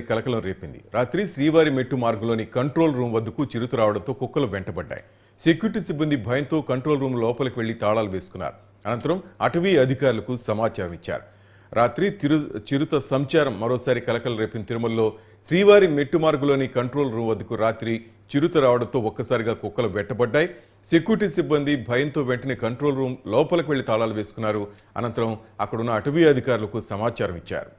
కలకలం రేపింది. రాత్రి శ్రీవారి మెట్టు మార్గంలోని కంట్రోల్ రూమ్ వద్దకు చిరుత రావడంతో కుక్కలు వెంటబడ్డాయి. సెక్యూరిటీ సిబ్బంది భయంతో కంట్రోల్ రూమ్ లోపలికి వెళ్లి తాళాలు వేసుకున్నారు. అనంతరం అటవీ అధికారులకు సమాచారం ఇచ్చారు. రాత్రి చిరుత సంచారం మరోసారి కలకలం రేపిన తిరుమలలో శ్రీవారి మెట్టు మార్గంలోని కంట్రోల్ రూమ్ వద్దకు రాత్రి చిరుత రావడంతో ఒక్కసారిగా కుక్కలు వెంటబడ్డాయి. సెక్యూరిటీ సిబ్బంది భయంతో వెంటనే కంట్రోల్ రూమ్ లోపలికి వెళ్లి తాళాలు వేసుకున్నారు. అనంతరం అక్కడున్న అటవీ అధికారులకు సమాచారం ఇచ్చారు.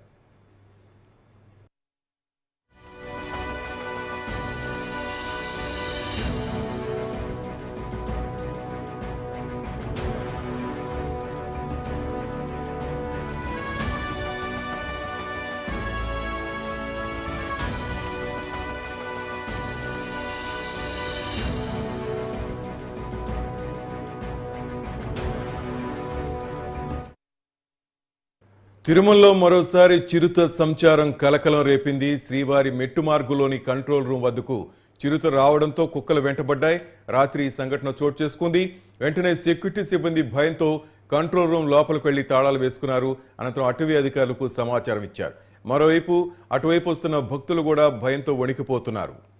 తిరుమలలో మరోసారి చిరుత సంచారం కలకలం రేపింది. శ్రీవారి మెట్టు మార్గంలోని కంట్రోల్ రూమ్ వద్దకు చిరుత రావడంతో కుక్కలు వెంటబడ్డాయి. రాత్రి ఈ సంఘటన చోటు చేసుకుంది. వెంటనే సెక్యూరిటీ సిబ్బంది భయంతో కంట్రోల్ రూమ్ లోపలికి వెళ్లి తాళాలు వేసుకున్నారు. అనంతరం అటవీ అధికారులకు సమాచారం ఇచ్చారు. మరోవైపు అటువైపు వస్తున్న భక్తులు కూడా భయంతో వణికిపోతున్నారు.